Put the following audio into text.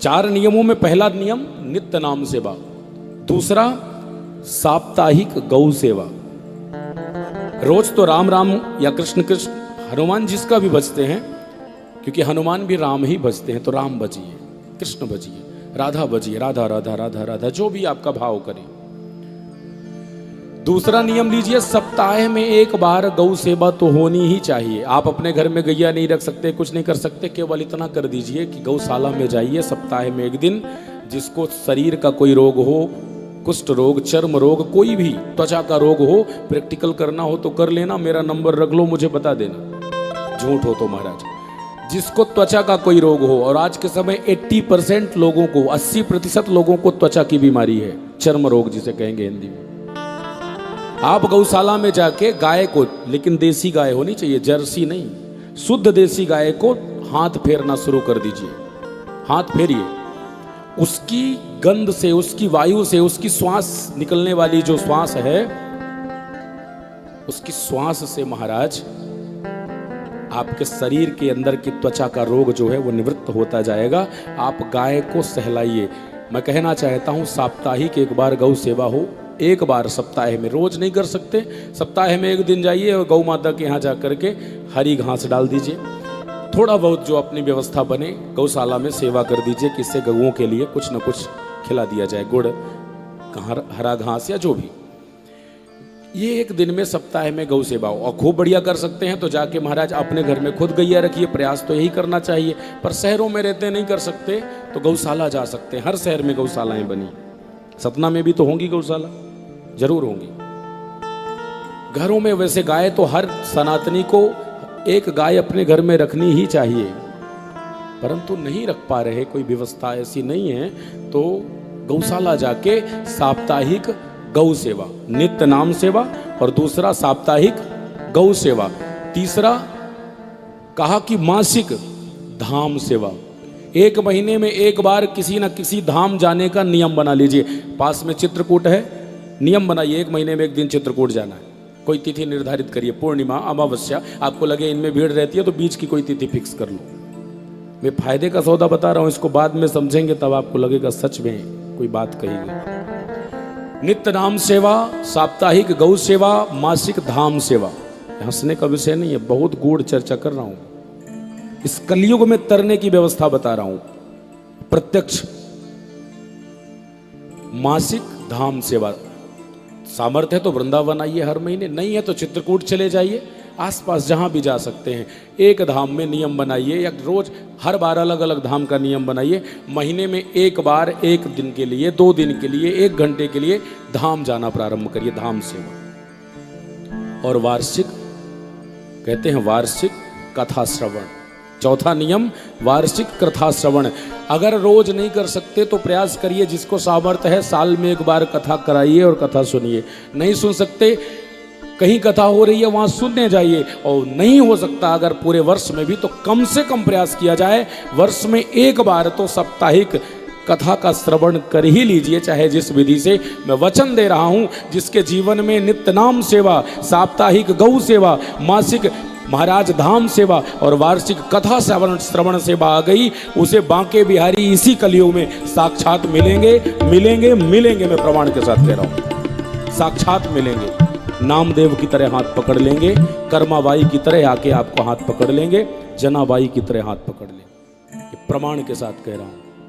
4 नियमों में पहला नियम नित्य नाम सेवा, दूसरा साप्ताहिक गौ सेवा। रोज तो राम राम या कृष्ण कृष्ण, हनुमान जिसका भी भजते हैं, क्योंकि हनुमान भी राम ही भजते हैं, तो राम भजिए, कृष्ण भजिए, राधा भजिए, राधा राधा राधा राधा, जो भी आपका भाव करे। दूसरा नियम लीजिए, सप्ताह में एक बार गौ सेवा तो होनी ही चाहिए। आप अपने घर में गैया नहीं रख सकते, कुछ नहीं कर सकते, केवल इतना कर दीजिए कि गौशाला में जाइए सप्ताह में एक दिन। जिसको शरीर का कोई रोग हो, कुष्ठ रोग, चर्म रोग, कोई भी त्वचा का रोग हो, प्रैक्टिकल करना हो तो कर लेना, मेरा नंबर रख लो, मुझे बता देना, झूठ हो तो महाराज। जिसको त्वचा का कोई रोग हो, और आज के समय 80% लोगों को, 80% लोगों को त्वचा की बीमारी है, चर्म रोग जिसे कहेंगे हिंदी में। आप गौशाला में जाके गाय को, लेकिन देसी गाय होनी चाहिए, जर्सी नहीं, शुद्ध देसी गाय को हाथ फेरना शुरू कर दीजिए। हाथ फेरिए, उसकी गंध से, उसकी वायु से, उसकी श्वास निकलने वाली जो श्वास है, उसकी श्वास से महाराज आपके शरीर के अंदर की त्वचा का रोग जो है वो निवृत्त होता जाएगा। आप गाय को सहलाइए। मैं कहना चाहता हूं, साप्ताहिक एक बार गौ सेवा हो, एक बार सप्ताह में, रोज नहीं कर सकते, सप्ताह में एक दिन जाइए और गौ माता के यहाँ जा करके हरी घास डाल दीजिए, थोड़ा बहुत जो अपनी व्यवस्था बने गौशाला में सेवा कर दीजिए, कि इससे गौओं के लिए कुछ न कुछ खिला दिया जाए, गुड़, हरा घास या जो भी। ये एक दिन में सप्ताह में गौ सेवा हो, और खूब बढ़िया कर सकते हैं तो जाके महाराज अपने घर में खुद गैया रखिए, प्रयास तो यही करना चाहिए। पर शहरों में रहते नहीं कर सकते तो गौशाला जा सकते हैं, हर शहर में गौशालाएं बनी, सतना में भी तो होंगी गौशाला, जरूर होंगी। घरों में वैसे गाय तो हर सनातनी को एक गाय अपने घर में रखनी ही चाहिए, परंतु नहीं रख पा रहे, कोई व्यवस्था ऐसी नहीं है, तो गौशाला जाके साप्ताहिक गौ सेवा, नित्य नाम सेवा, और दूसरा साप्ताहिक गौ सेवा, तीसरा कहा कि मासिक धाम सेवा। 1 महीने में एक बार किसी न किसी धाम जाने का नियम बना लीजिए। पास में चित्रकूट है, नियम बनाइए 1 महीने में एक दिन चित्रकूट जाना है। कोई तिथि निर्धारित करिए, पूर्णिमा, अमावस्या, आपको लगे इनमें भीड़ रहती है तो बीच की कोई तिथि फिक्स कर लो। मैं फायदे का सौदा बता रहा हूं, इसको बाद में समझेंगे तब आपको लगेगा सच में कोई बात कही गई। नित्य नाम सेवा, साप्ताहिक गौ सेवा, मासिक धाम सेवा। हंसने का विषय नहीं है, बहुत गूढ़ चर्चा कर रहा हूं, इस कलयुग में तरने की व्यवस्था बता रहा हूं। प्रत्यक्ष मासिक धाम सेवा, सामर्थ्य है तो वृंदावन आइए हर महीने, नहीं है तो चित्रकूट चले जाइए, आसपास जहां भी जा सकते हैं। एक धाम में नियम बनाइए, या रोज हर बार अलग अलग धाम का नियम बनाइए। महीने में एक बार, 1 दिन के लिए, 2 दिन के लिए, 1 घंटे के लिए धाम जाना प्रारंभ करिए, धाम सेवा। और वार्षिक, कहते हैं वार्षिक कथा श्रवण, चौथा नियम वार्षिक कथा श्रवण। अगर रोज नहीं कर सकते तो प्रयास करिए, जिसको सामर्थ्य है साल में एक बार कथा कराइए और कथा सुनिए। नहीं सुन सकते, कहीं कथा हो रही है वहां सुनने जाइए, और नहीं हो सकता अगर पूरे वर्ष में भी, तो कम से कम प्रयास किया जाए, वर्ष में एक बार तो साप्ताहिक कथा का श्रवण कर ही लीजिए, चाहे जिस विधि से। मैं वचन दे रहा हूं, जिसके जीवन में नित्य नाम सेवा, साप्ताहिक गौ सेवा, मासिक महाराज धाम सेवा और वार्षिक कथा श्रवण सेवा आ गई, उसे बांके बिहारी इसी कलयुग में साक्षात मिलेंगे, मिलेंगे, मिलेंगे। मैं प्रमाण के साथ कह रहा हूं, साक्षात मिलेंगे। नामदेव की तरह हाथ पकड़ लेंगे, कर्माबाई की तरह आके आपको हाथ पकड़ लेंगे, जनाबाई की तरह हाथ पकड़ लेंगे। प्रमाण के साथ कह रहा हूं।